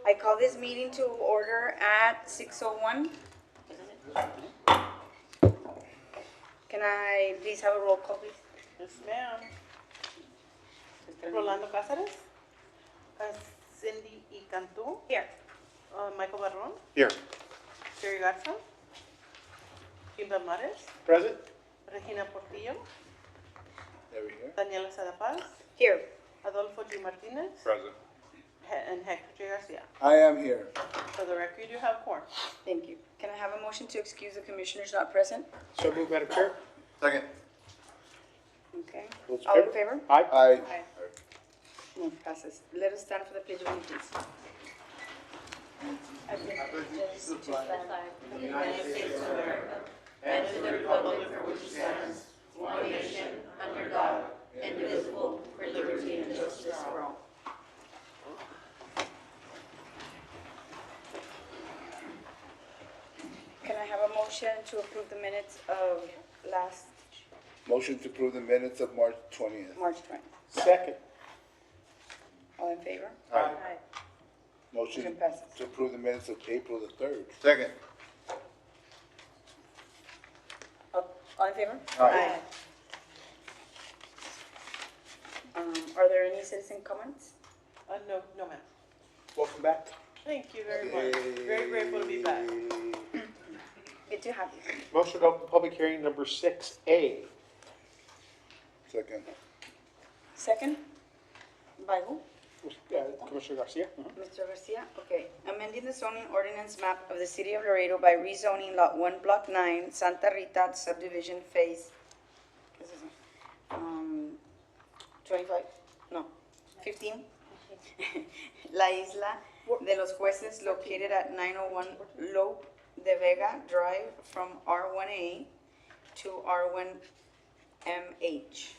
I call this meeting to order at 6:01. Can I please have a roll call, please? Yes, ma'am. Rolando Cáceres. Cindy E. Cantú. Here. Michael Barron. Here. Jerry Garza. Gilda Mares. Present. Regina Portillo. There we go. Daniela Sadapaz. Here. Adolfo G. Martinez. Present. And Hector J. Garcia. I am here. For the record, you have quorum. Thank you. Can I have a motion to excuse the commissioners not present? So moved, Madam Chair. Second. Okay. Those in All in favor? Aye. Aye. Motion passes. Let us stand for the pledge of allegiance. Can I have a motion to approve the minutes of last Motion to approve the minutes of March 20th. March 20th? Second. All in favor? Aye. Motion Motion passes. to approve the minutes of April the 3rd. Second. All in favor? Aye. Are there any citizen comments? No, ma'am. Welcome back. Thank you very much. Very grateful to be back. Good to have you. Motion to open public hearing number 6A. Second. Second? By who? Commissioner Garcia. Mr. Garcia? Okay. Amending the zoning ordinance map of the city of Laredo by rezoning Lot 1, Block 9, Santa Rita subdivision phase, 25, no, 15. La Isla de los Jueces located at 901 Lope de Vega Drive from R1A to R1MH.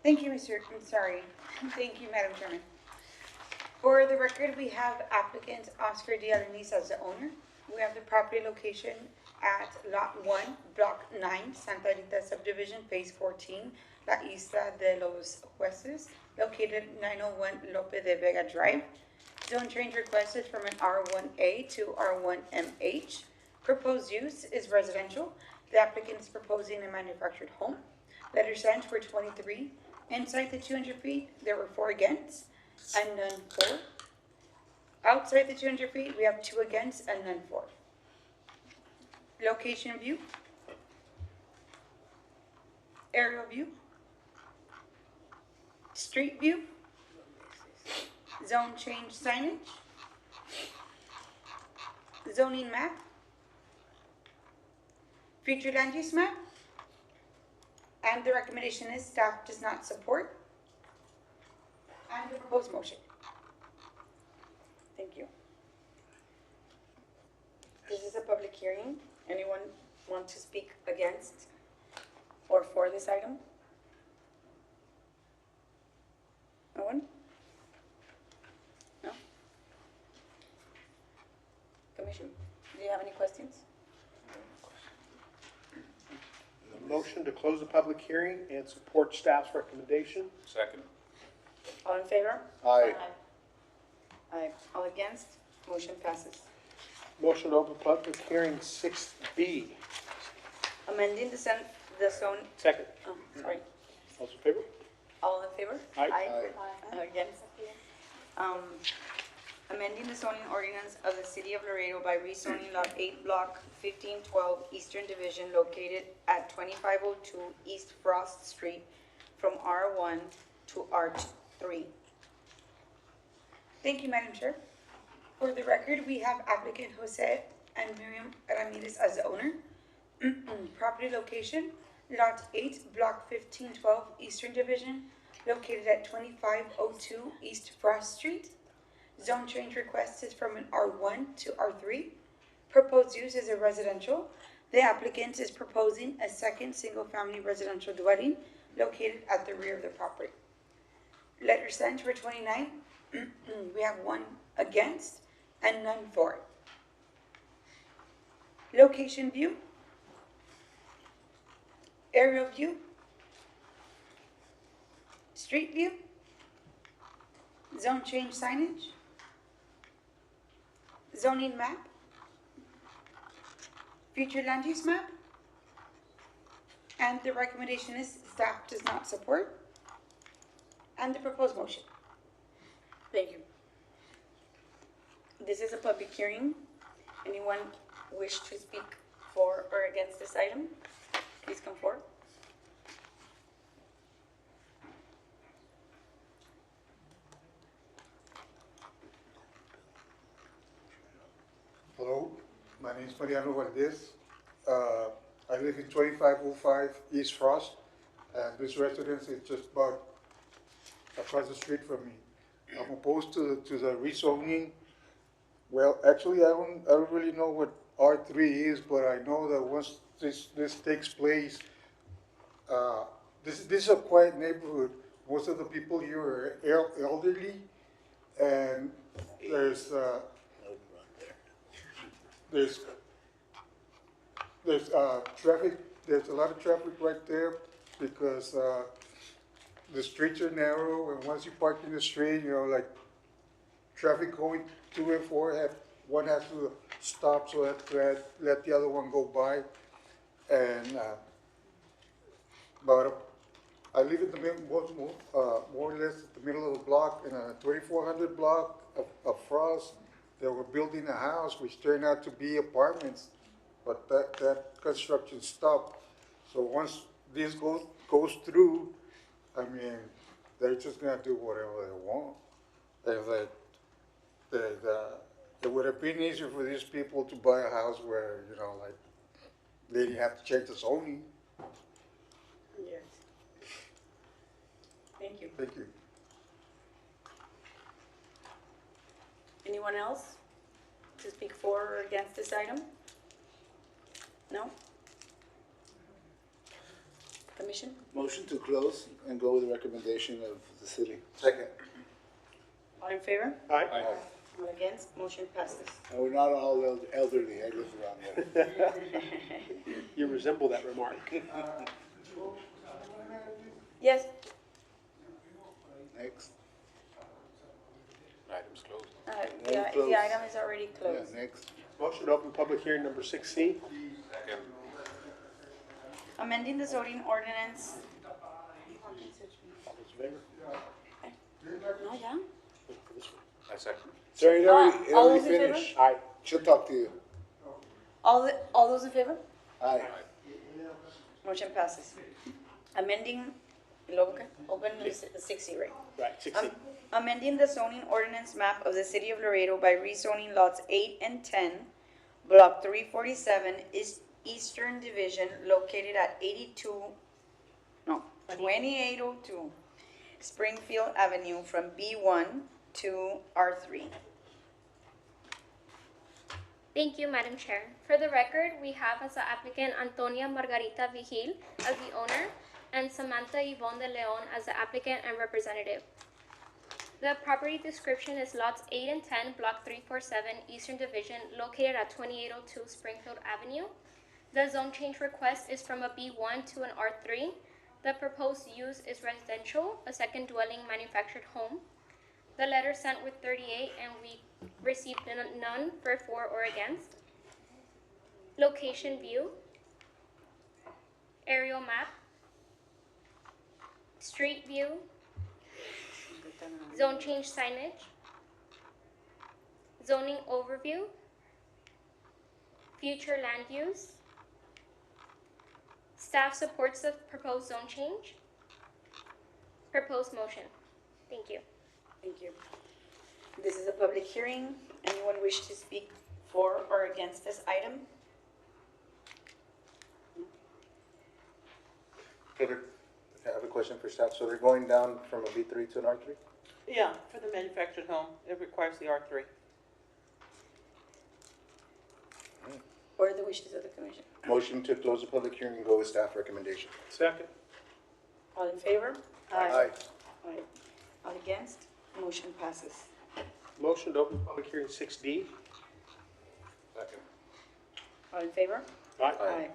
Thank you, Thank you, Madam Chairman. For the record, we have applicant Oscar D. Alanis as the owner. We have the property location at Lot 1, Block 9, Santa Rita Subdivision, Phase 14, La Isla de los Jueces, located 901 Lope de Vega Drive. Zone change requested from an R1A to R1MH. Proposed use is residential. The applicant is proposing a manufactured home. Letters sent were 23. Inside the 200 feet, there were 4 against and none for. Outside the 200 feet, we have 2 against and none for. Location view. Aerial view. Street view. Zone change signage. Zoning map. Future land use map. And the recommendation is staff does not support. And the proposed motion. Thank you. This is a public hearing. Anyone want to speak against or for this item? No one? No? Commission, do you have any questions? Motion to close the public hearing and support staff's recommendation. Second. All in favor? Aye. Aye. All against? Motion passes. Motion to open public hearing 6B. Amending the zone, Second. oh, sorry. All those in favor? All in favor? Aye. Against? Amending the zoning ordinance of the city of Laredo by rezoning Lot 8, Block 1512, Eastern Division, located at 2502 East Frost Street, from R1 to R3. Thank you, Madam Chair. For the record, we have applicant Jose and Miriam Ramirez as the owner. Property location, Lot 8, Block 1512, Eastern Division, located at 2502 East Frost Street. Zone change request is from an R1 to R3. Proposed use is a residential. The applicant is proposing a second single-family residential dwelling located at the rear of the property. Letters sent were 29. We have 1 against and none for. Location view. Aerial view. Street view. Zone change signage? Zoning map? Future land use map? And the recommendation is staff does not support. And the proposed motion. Thank you. This is a public hearing. Anyone wish to speak for or against this item? Please come forward. Hello, my name is Mariano Valdez. I live in 2505 East Frost, and this residence is just about across the street from me. I'm opposed to the rezoning. Well, actually, I don't really know what R3 is, but I know that once this takes place, this is a quiet neighborhood. Most of the people here are elderly, and there's traffic, there's a lot of traffic right there because, the streets are narrow, and once you park in the street, you know, like, traffic going to and one has to stop so that let the other one go by. And, but I live in the middle, more or less at the middle of the block, in a 2400 block of Frost. They were building a house which turned out to be apartments, but that construction stopped. So once this goes through, I mean, they're just gonna do whatever they want. It would have been easier for these people to buy a house where, you know, like, they didn't have to change the zoning. Yes. Thank you. Thank you. Anyone else to speak for or against this item? No? Commission? Motion to close and go with the recommendation of the city. Second. All in favor? Aye. All against? Motion passes. And we're not all elderly, I live around there. You resemble that remark. Yes? Next. Item's closed. The closed. item is already Yeah, closed. next. Motion to open public hearing number 6C. Amending the zoning ordinance. All those in favor? No, ya? Sorry, it All already those in favor? finished. Aye. She'll talk to you. All those in favor? Aye. Motion passes. Amending, open the 6C, right? Right, 6C. Amending the zoning ordinance map of the city of Laredo by rezoning lots 8 and 10, block 347, Eastern Division, located at 2802 Springfield Avenue from B1 to R3. Thank you, Madam Chair. For the record, we have as the applicant Antonia Margarita Vigil as the owner and Samantha Yvonne de Leon as the applicant and representative. The property description is lots 8 and 10, block 347, Eastern Division, located at 2802 Springfield Avenue. The zone change request is from a B1 to an R3. The proposed use is residential, a second dwelling manufactured home. The letter sent with 38 and we received none for or against. Location view. Aerial map. Street view. Zone change signage. Zoning overview. Future land use. Staff supports the proposed zone change. Proposed motion. Thank you. Thank you. This is a public hearing. Anyone wish to speak for or against this item? I have a question for staff. So they're going down from a B3 to an R3? Yeah, for the manufactured home, it requires the R3. What are the wishes of the commission? Motion to close the public hearing and go with staff recommendation. Second. All in favor? Aye. Aye. All against? Motion passes. Motion to open public hearing 6D. Second. All in favor? Aye.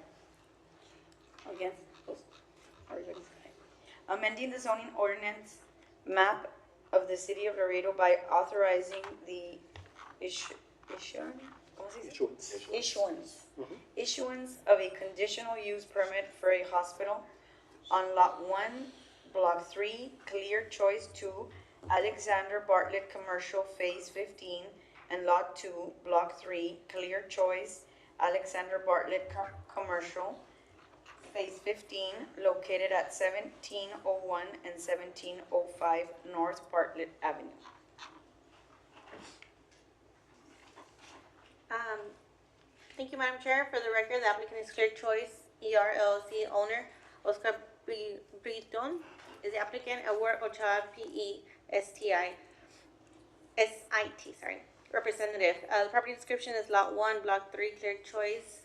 All against? Everybody's aye. Amending the zoning ordinance map of the City of Laredo by authorizing the issuance of a conditional use permit for a hospital on Lot 1, Block 3, Clear Choice 2, Alexander Bartlett Commercial Phase 15, and Lot 2, Block 3, Clear Choice, Alexander Bartlett Commercial Phase 15, located at 1701 and 1705 North Bartlett Avenue. Thank you, Madam Chair. For the record, the applicant is Clear Choice ER LLC owner. Oscar Briton is the applicant. Edward Ochoa SIT, representative. The property description is Lot 1, Block 3, Clear Choice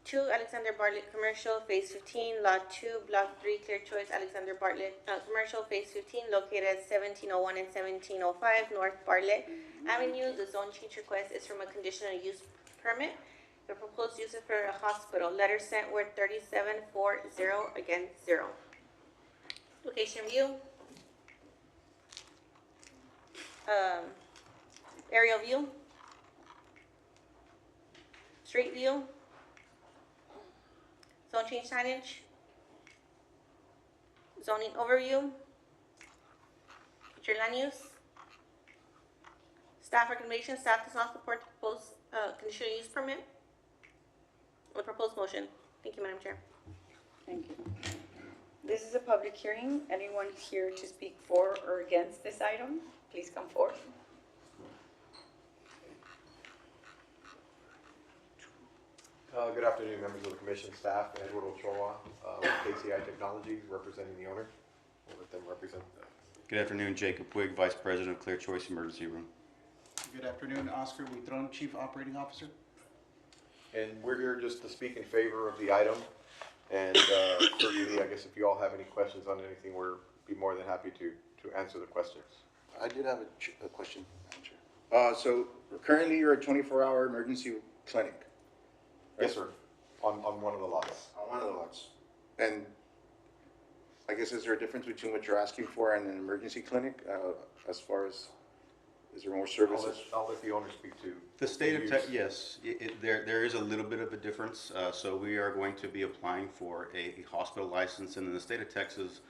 2, Alexander Bartlett Commercial, Phase 15, Lot 2, Block 3, Clear Choice, Alexander Bartlett Commercial, Phase 15, located at 1701 and 1705 North Bartlett Avenue. The zone change request is from a conditional use permit. The proposed use is for a hospital. Letter sent were 3740, again, 0. Location view. Aerial view. Street view. Zone change signage. Zoning overview. Future land use. Staff recommendation, staff does not support the proposed conditional use permit. The proposed motion. Thank you, Madam Chair. Thank you. This is a public hearing. Anyone here to speak for or against this item, please come forward. Good afternoon, members of the commission, staff. Edward Ochoa with KCI Technologies, representing the owner. We'll let them represent. Good afternoon, Jacob Wig, Vice President of Clear Choice Emergency Room. Good afternoon, Oscar Huitron, Chief Operating Officer. And we're here just to speak in favor of the item. And certainly, I guess if you all have any questions on anything, we'll be more than happy to answer the questions. I did have a question, Madam Chair. So currently you're a 24-hour emergency clinic? Right? Yes, sir, on one of the lots. On one of the lots. And I guess is there a difference between what you're asking for and an emergency clinic as far as, is there more services? I'll let the owner speak to. The state of Texas, yes, there is a little bit of a difference. So we are going to be applying for a hospital license, and in the state of Texas,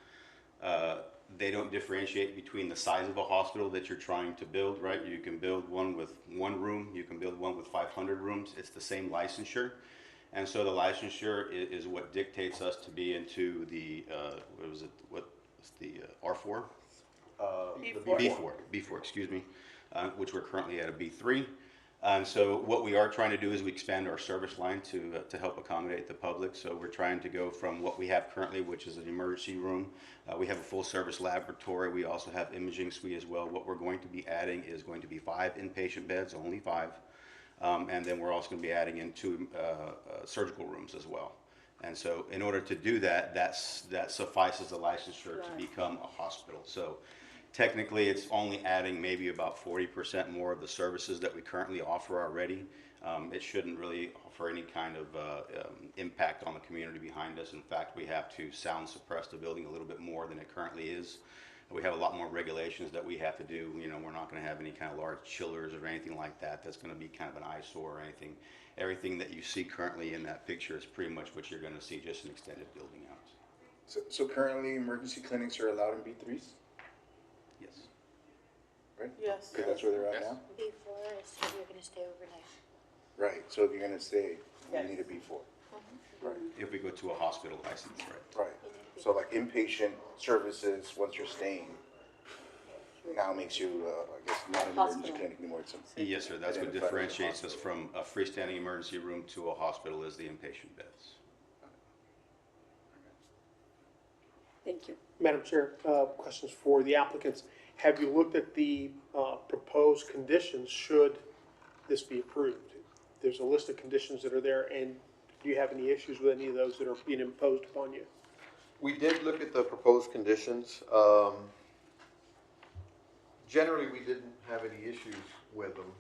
they don't differentiate between the size of a hospital that you're trying to build, right? You can build one with 1 room, you can build one with 500 rooms. It's the same licensure. And so the licensure is what dictates us to be into the, what's the R4? B4, excuse me, which we're currently at a B3. And so what we are trying to do is we expand our service line to help accommodate the public. So we're trying to go from what we have currently, which is an emergency room. We have a full service laboratory. We also have imaging suite as well. What we're going to be adding is going to be 5 inpatient beds, only 5. And then we're also going to be adding in 2 surgical rooms as well. And so in order to do that, that suffices the licensure to become a hospital. So technically, it's only adding maybe about 40% more of the services that we currently offer already. It shouldn't really offer any kind of impact on the community behind us. In fact, we have to sound suppress the building a little bit more than it currently is. We have a lot more regulations that we have to do. You know, we're not going to have any kind of large chillers or anything like that. That's going to be kind of an eyesore or anything. Everything that you see currently in that picture is pretty much what you're going to see, just an extended building out. So currently emergency clinics are allowed in B3s? Yes. Right? Yes. Because that's where they're at now? Before, so you're going to stay overnight. Right, so if you're gonna stay, Yes. you need a B4. Right, If we go to a hospital license, right? right. So like inpatient services, once you're staying, now makes you, I guess, not an emergency clinic anymore. It's a- Yes, sir. That's what Identified as a differentiates us hospital. from a freestanding emergency room to a hospital is the inpatient beds. Thank you. Madam Chair, questions for the applicants. Have you looked at the proposed conditions should this be approved? There's a list of conditions that are there, and do you have any issues with any of those that are being imposed upon you? We did look at the proposed conditions. Generally, we didn't have any issues with them.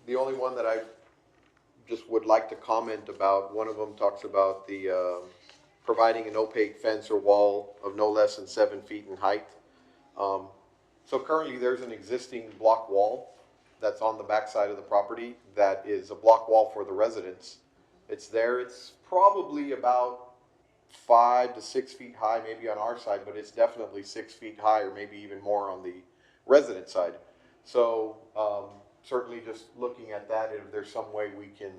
The only one that I just would like to comment about, one of them talks about the providing an opaque fence or wall of no less than 7 feet in height. So currently, there's an existing block wall that's on the backside of the property that is a block wall for the residents. It's there, it's probably about 5 to 6 feet high, maybe on our side, but it's definitely 6 feet high or maybe even more on the resident side. So certainly just looking at that, if there's some way we can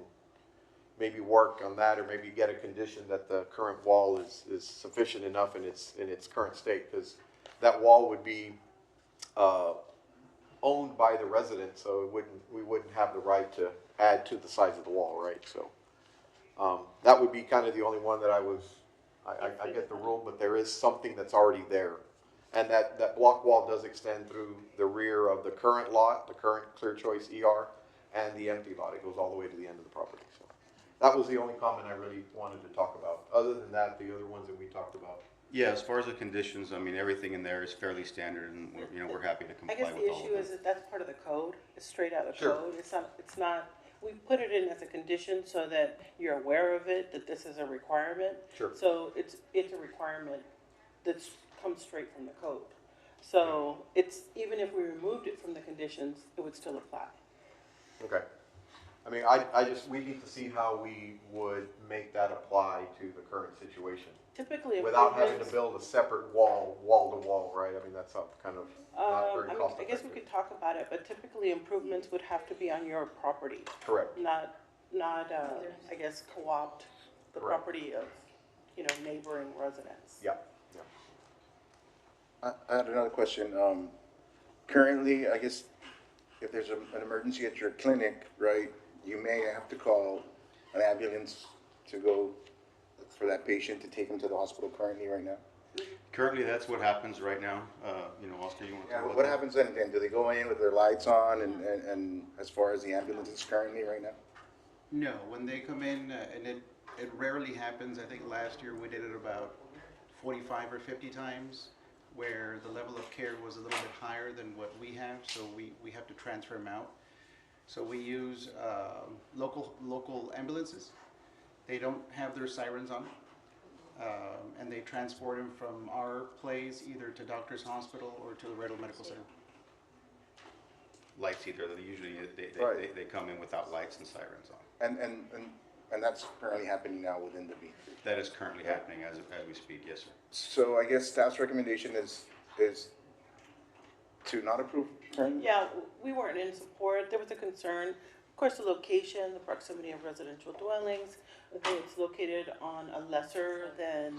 maybe work on that or maybe get a condition that the current wall is sufficient enough in its current state, because that wall would be owned by the resident, so we wouldn't have the right to add to the size of the wall, right? So that would be kind of the only one that I get the rule, but there is something that's already there. And that block wall does extend through the rear of the current lot, the current Clear Choice ER, and the empty lot. It goes all the way to the end of the property. So that was the only comment I really wanted to talk about. Other than that, the other ones that we talked about. Yeah, as far as the conditions, I mean, everything in there is fairly standard, and we're happy to I comply guess with the all of issue them. is that that's part of the code, it's straight out of Sure. code, it's not, we put it in as a condition so that you're aware of it, that this is a requirement. Sure. So it's a requirement that's comes straight from the code. So it's, even if we removed it from the conditions, it would still apply. Okay. I mean, we need to see how we would make that apply to the current situation. Typically, Without having to improvements, build a separate wall to wall, right? I mean, that's not kind of not very cost I guess we effective. could talk about it, but typically improvements would have to be on your property, Correct. not, I guess, co-opt the Correct. property of, neighboring residents. Yeah. I had another question. Currently, I guess if there's an emergency at your clinic, right, you may have to call an ambulance to go for that patient to take him to the hospital currently right now? Currently, that's what happens right now. Oscar, you want to Yeah, talk about what that? happens then? Do they go in with their lights on and as far as the ambulance is currently right now? No, when they come in, and it rarely happens, I think last year we did it about 45 or 50 times, where the level of care was a little bit higher than what we have, so we have to transfer them out. So we use local ambulances. They don't have their sirens on, and they transport them from our place either to Doctor's Hospital or to the Laredo Medical Center. Lights either, usually Right. they come in without lights and sirens on. And that's currently happening now within the B3. That is currently happening as we speak, yes, sir. So I guess staff's recommendation is to not approve currently? Yeah, we weren't in support. There was a concern. Of course, the location, the proximity of residential dwellings. I think it's located on a lesser than,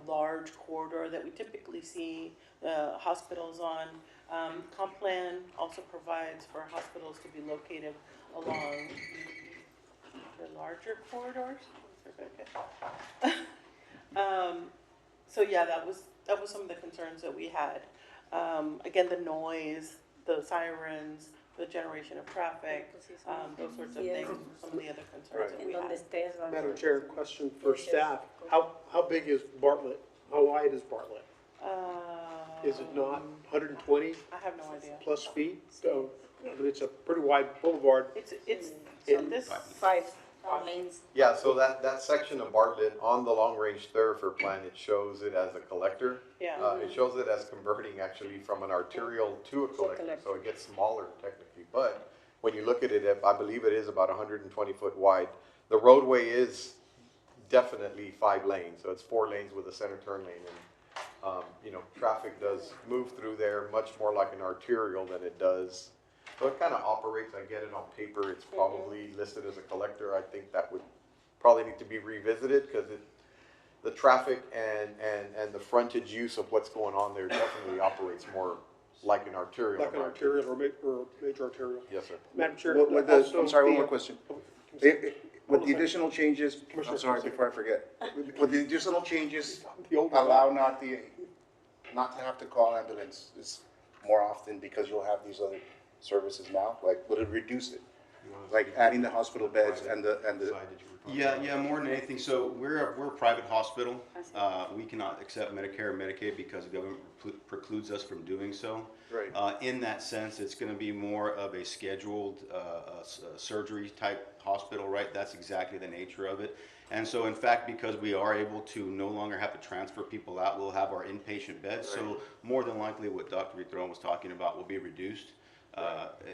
large corridor that we typically see hospitals on. Comp plan also provides for hospitals to be located along the larger corridors. So yeah, that was some of the concerns that we had. Again, the noise, the sirens, the generation of traffic, those sorts of things, were some of the other concerns that we had. Madam Chair, question for staff. How big is Bartlett? How wide is Bartlett? Is it not 120 I have no idea. plus feet? So, but it's a pretty wide boulevard. It's, so this, 5 lanes. Yeah, so that section of Bartlett on the long-range thoroughfare plan, it shows it as a collector. yeah. It shows it as converting actually from an arterial to a collector, so it gets smaller technically. But when you look at it, I believe it is about 120 foot wide. The roadway is definitely 5 lanes, so it's 4 lanes with a center turn lane. And, traffic does move through there much more like an arterial than it does. So it kind of operates, I get it on paper, it's probably listed as a collector. I think that would probably need to be revisited because the traffic and the frontage use of what's going on there definitely operates more like an arterial. Like an arterial or major arterial. Yes, sir. Madam Chair. I'm sorry, one more also question. the- With the additional changes, I'm Commissioner sorry, Fonseca. before I forget, with the additional changes, The older allow not to have to call ambulances more often because you'll have these other services now? Like, would it reduce it? Like adding the hospital beds and the, Yeah, more than anything. So we're a private hospital. We cannot accept Medicare or Medicaid because the government precludes us from doing so. Right. In that sense, it's going to be more of a scheduled surgery type hospital, right? That's exactly the nature of it. And so in fact, because we are able to no longer have to transfer people out, we'll have our inpatient beds. So more than likely what Dr. Vitron was talking about will be reduced.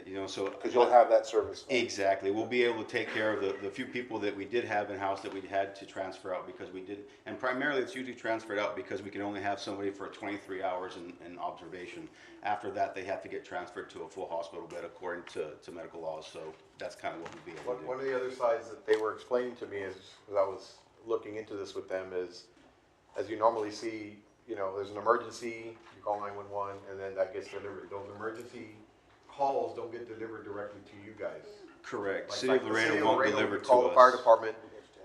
You know, so. Because you'll have that service. Exactly. We'll be able to take care of the few people that we did have in-house that we had to transfer out because we did. And primarily it's usually transferred out because we can only have somebody for 23 hours in observation. After that, they have to get transferred to a full hospital bed according to medical laws. So that's kind of what we'll be able to do. One of the other sides that they were explaining to me is, as I was looking into this with them, is as you normally see, you know, there's an emergency, you call 911, and then that gets delivered. Those emergency calls don't get delivered directly to you guys. Correct. Like- City like of the Laredo won't deliver you to call the fire us. department,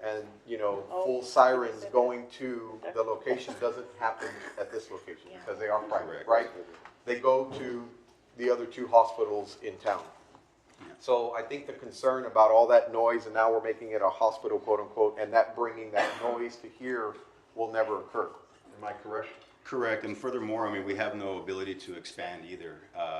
and, you know, full sirens going to the location doesn't happen at this location because they are private, Correct. right? They go to the other two hospitals in town. So I think the concern about all that noise, and now we're making it a hospital, quote unquote, and that bringing that noise to here will never occur. Am I correct? Correct, and furthermore, I mean, we have no ability to expand either.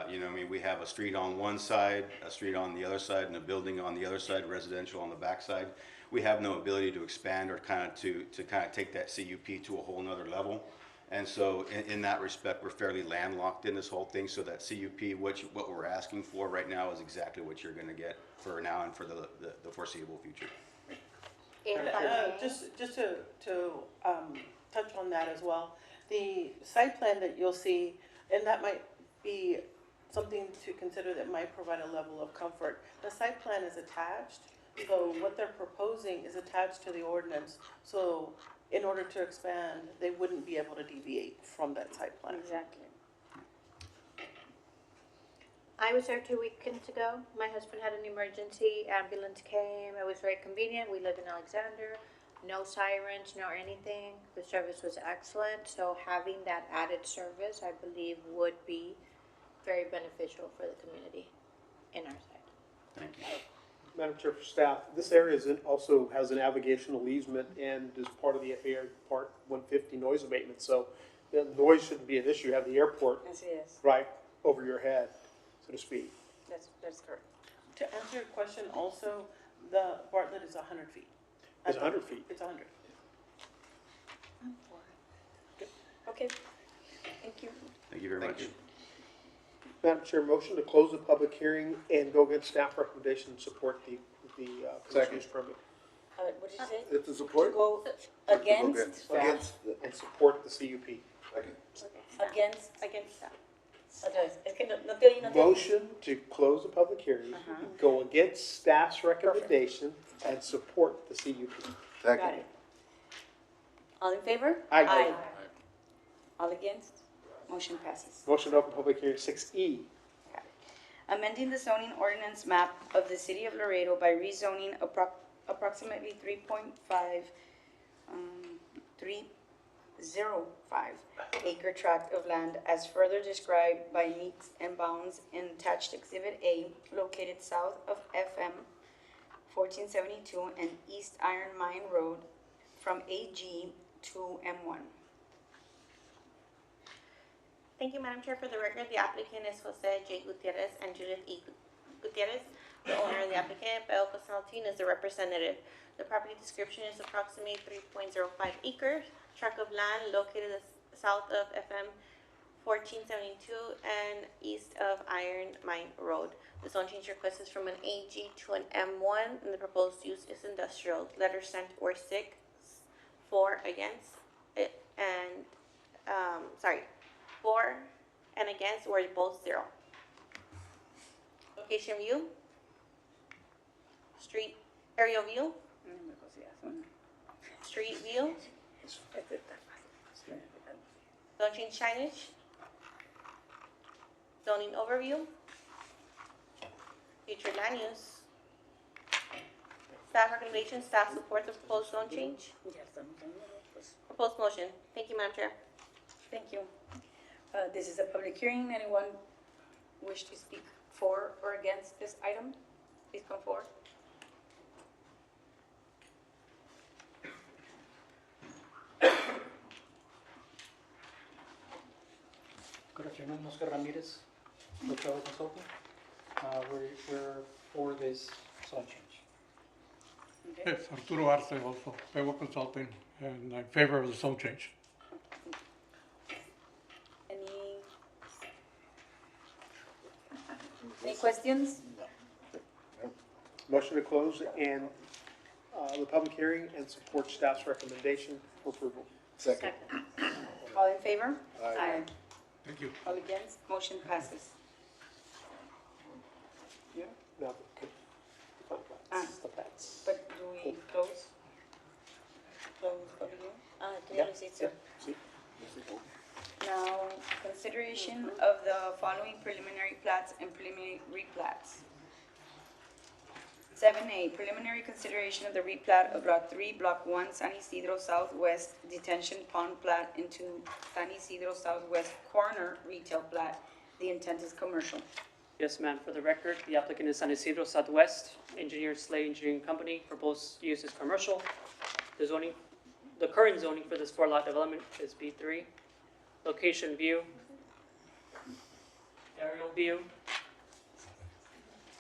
You know, I mean, we have a street on one side, a street on the other side, and a building on the other side, residential on the back side. We have no ability to expand or kind of to kind of take that CUP to a whole nother level. And so in that respect, we're fairly landlocked in this whole thing, so that CUP, what we're asking for right now is exactly what you're gonna get for now and for the foreseeable future. Just to touch on that as well, the site plan that you'll see, and that might be something to consider that might provide a level of comfort. The site plan is attached, so what they're proposing is attached to the ordinance. So in order to expand, they wouldn't be able to deviate from that site plan. Exactly. I was there 2 weekends ago. My husband had an emergency. Ambulance came. It was very convenient. We live in Alexander. No sirens, no anything. The service was excellent. So having that added service, I believe, would be very beneficial for the community in our side. Thank you. Madam Chair, for staff, this area also has a navigational easement and is part of the FAR Part 150 noise abatement. So the noise shouldn't be an issue. You have the airport Yes, yes, right over your head, so to speak. that's correct. To answer your question also, the Bartlett is 100 feet. It's 100 feet. It's 100. Okay, thank you. Thank you very much. Madam Chair, motion to close the public hearing and go against staff recommendation and support the conditional use permit. What did you say? It's a support? Go against, Staff and support the CUP. against, that. es que no te oí, no te oí. Motion to close the public hearing, go against staff's recommendation and support the CUP. Got it. All in favor? Aye. All against? Motion passes. Motion to open public hearing 6E. Amending the zoning ordinance map of the city of Laredo by rezoning approximately 305 acre tract of land as further described by meets and bounds in attached Exhibit A located south of FM 1472 and East Iron Mine Road from AG to M1. Thank you, Madam Chair. For the record, the applicant is Jose J. Gutierrez and Judith E. Gutierrez. The owner of the applicant, Bel Constantine, is the representative. The property description is approximately 3.05 acres, tract of land located south of FM 1472 and east of Iron Mine Road. The zone change request is from an AG to an M1, and the proposed use is industrial. Letters sent were 6, 4 against, and, 4 and against were both 0. Location view, street aerial view, street view, zone change signage, zoning overview, future land use, staff recommendations, staff supports the proposed zone change, proposed motion. Thank you, Madam Chair. Thank you. This is a public hearing. Anyone wish to speak for or against this item? Please come forward. Good afternoon, Oscar Ramirez, with Travel Consulting. We're for this zone change. Okay. It's Arturo Arce also, Pego Consulting, and I'm in favor of the zone change. Any questions? Motion to close and the public hearing and support staff's recommendation for approval. Second. All in favor? Aye. Thank you. All against? Motion passes. Yeah. No, okay. Ah, but do we close? Close public hearing? Yeah. Yeah. See? Now, consideration of the following preliminary plats and preliminary replats. 7A, preliminary consideration of the replat of Lot 3, Block 1, San Isidro Southwest Detention Pond Plat into San Isidro Southwest Corner Retail Plat. The intent is commercial. Yes, ma'am. For the record, the applicant is San Isidro Southwest, Engineer Slay Engineering Company. Proposed use is commercial. The current zoning for this 4-lot development is B3. Location view, aerial view,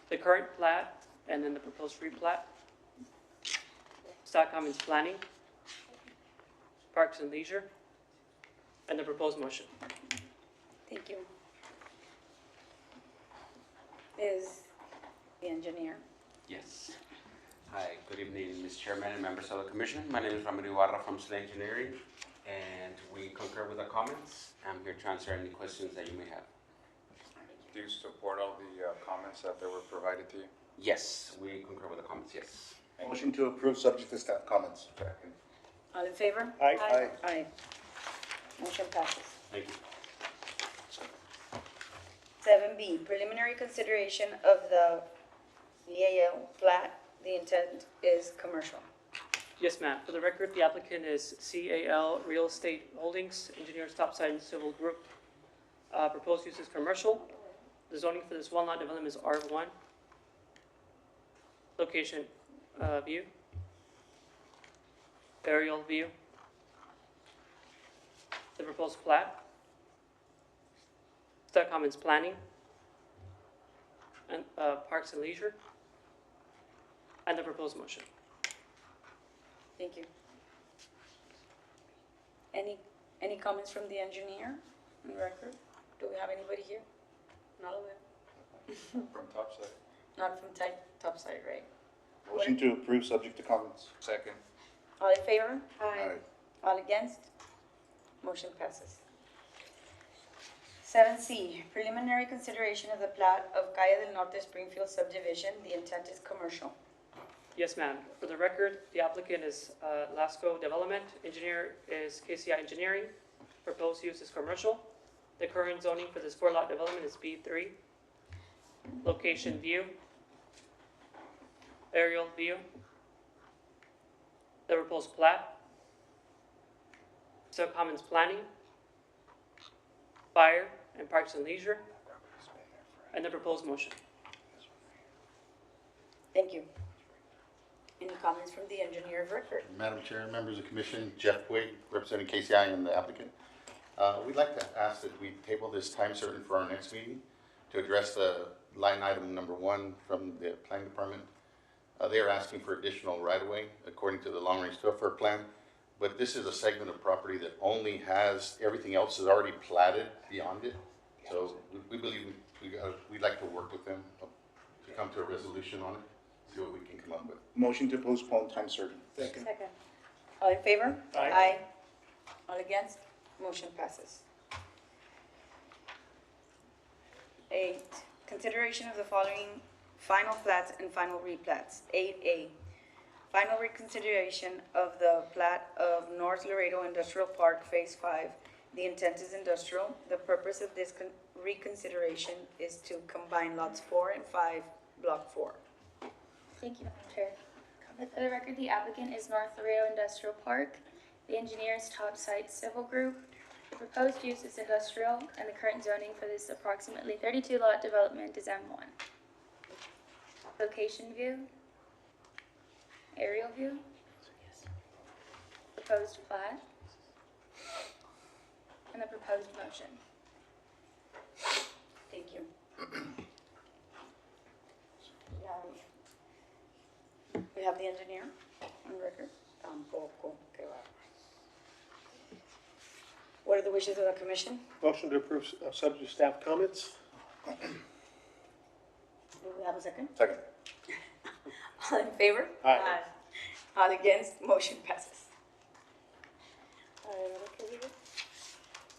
the current plat, and then the proposed replat. Staff comments planning, parks and leisure, and the proposed motion. Thank you. Is the engineer? Yes. Hi, good evening, Ms. Chairman and members of the commission. My name is Ramiro Ibarra from Slay Engineering, and we concur with the comments. I'm here to answer any questions that you may have. Do you support all the comments that were provided to you? Yes, we concur with the comments, yes. Motion to approve subject to staff comments. All in favor? Aye. Aye. Aye. Motion passes. Thank you. 7B, preliminary consideration of the Liao plat. The intent is commercial. Yes, ma'am. For the record, the applicant is CAL Real Estate Holdings, Engineers Topside and Civil Group. Proposed use is commercial. The zoning for this 1-lot development is R1. Location view, aerial view, the proposed plat, staff comments planning, and parks and leisure, and the proposed motion. Thank you. Any comments from the engineer on the record? Do we have anybody here? Not of them. From topside. Not from topside, right? Motion to approve subject to comments. Second. All in favor? Aye. All against? Motion passes. 7C, preliminary consideration of the plat of Calle del Norte Springfield subdivision. The intent is commercial. Yes, ma'am. For the record, the applicant is Lasco Development, engineer is KCI Engineering. Proposed use is commercial. The current zoning for this 4-lot development is B3. Location view, aerial view, the proposed plat, staff comments planning, fire and parks and leisure, and the proposed motion. Thank you. Any comments from the engineer of record? Madam Chair, members of the commission, Jeff Wade, representing KCI and the applicant. We'd like to ask that we table this time certain for our next meeting to address the line item number 1 from the planning department. They are asking for additional right-of-way according to the long-range thoroughfare plan, but this is a segment of property that only has, everything else is already platted beyond it. So we believe we'd like to work with them to come to a resolution on it, see what we can come up with. Motion to postpone time certain. Second. All in favor? Aye. All against? Motion passes. 8, consideration of the following final plats and final replats. 8A, final reconsideration of the plat of North Laredo Industrial Park Phase 5. The intent is industrial. The purpose of this reconsideration is to combine lots 4 and 5, Block 4. Thank you, Madam Chair. For the record, the applicant is North Laredo Industrial Park. The engineer is Topside Civil Group. The proposed use is industrial, and the current zoning for this approximately 32-lot development is M1. Location view, aerial view, proposed plat, and the proposed motion. Thank you. We have the engineer. on record? Tampoco. Qué bárbaro. What are the wishes of the commission? Motion to approve, subject to staff comments. Do we have a second? Second. All in favor? Aye. All against? Motion passes.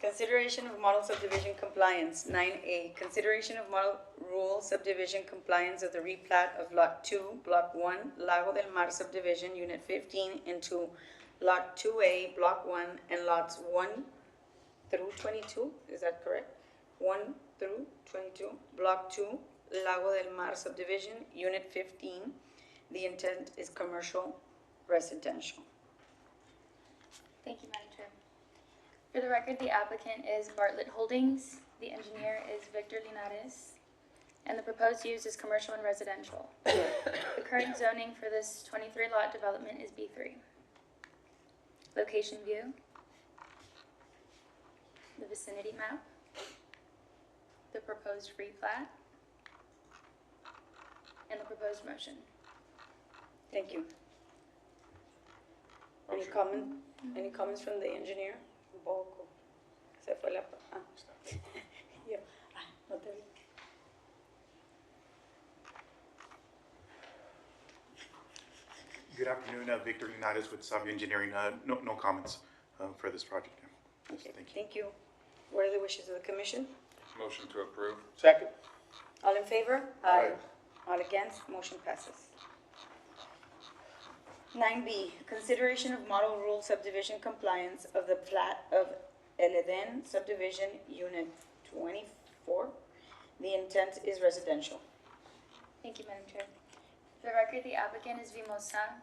Consideration of model subdivision compliance, 9A. Consideration of model rule subdivision compliance of the replat of Lot 2, Block 1, Lago del Mar subdivision, Unit 15, into Lot 2A, Block 1, and Lots 1 through 22, is that correct? 1 through 22, Block 2, Lago del Mar subdivision, Unit 15. The intent is commercial residential. Thank you, Madam Chair. For the record, the applicant is Bartlett Holdings, the engineer is Victor Linares, and the proposed use is commercial and residential. The current zoning for this 23-lot development is B3. Location view, the vicinity map, the proposed replat, and the proposed motion. Thank you. Any comments from the engineer? Poco. Se fue la... Yo. No te vi. Good afternoon, Victor Linares with Savvy Engineering. No comments for this project. Yes, Okay, thank you. thank you. What are the wishes of the commission? Motion to approve. Second. All in favor? Aye. All against? Motion passes. 9B, consideration of model rule subdivision compliance of the plat of El Eden subdivision, Unit 24. The intent is residential. Thank you, Madam Chair. For the record, the applicant is Vimosa.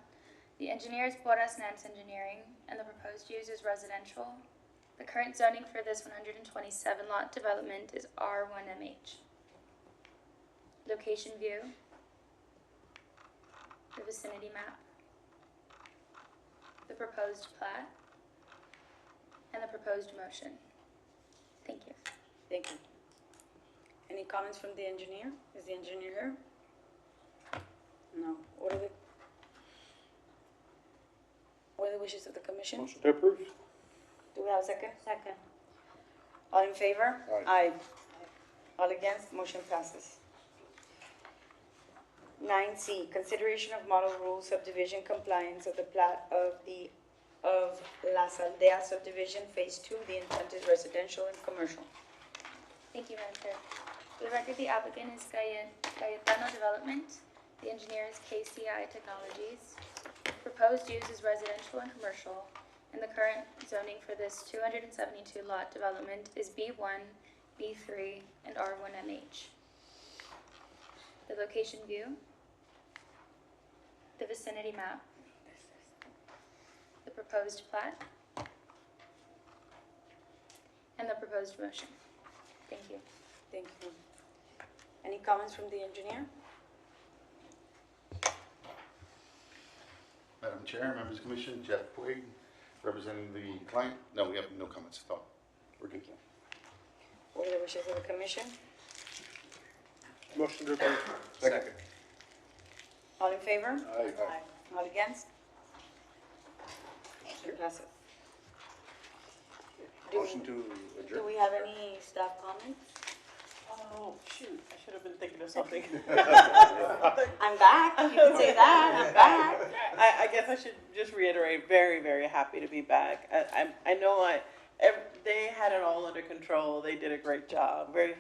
The engineer is Porras Nance Engineering, and the proposed use is residential. The current zoning for this 127-lot development is R1MH. Location view, the vicinity map, the proposed plat, and the proposed motion. Thank you. Thank you. Any comments from the engineer? Is the engineer here? No. What are the wishes of the commission? Motion to approve. Do we have a second? Second. All in favor? Aye. All against? Motion passes. 9C, consideration of model rule subdivision compliance of the plat of Las Aldeas subdivision, Phase 2. The intent is residential and commercial. Thank you, Madam Chair. For the record, the applicant is Cayetano Development. The engineer is KCI Technologies. Proposed use is residential and commercial, and the current zoning for this 272-lot development is B1, B3, and R1MH. The location view, the vicinity map, the proposed plat, and the proposed motion. Thank you. Thank you. Any comments from the engineer? Madam Chair, members of the commission, Jeff Puig, representing the client. No, we have no comments at all. We're good. What are the wishes of the commission? Motion to approve. Second. All in favor? Aye. All against? Motion passes. Motion to Do adjourn. we have any staff comments? Oh, shoot, I should have been thinking of something. I'm back. You can say that. I'm back. I guess I should just reiterate, very, very happy to be back. I know they had it all under control. They did a great job. Very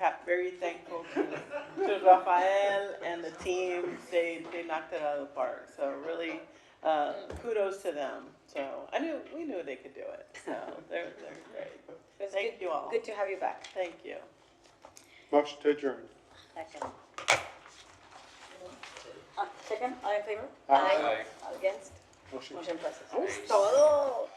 thankful to Rafael and the team. They knocked it out of the park. So really, kudos to them. So we knew they could do it. So they're great. Thank you all. Good to have you back. Thank you. Motion to adjourn. Second. Second, all in favor? Aye. All against? Motion Motion passes. Todo.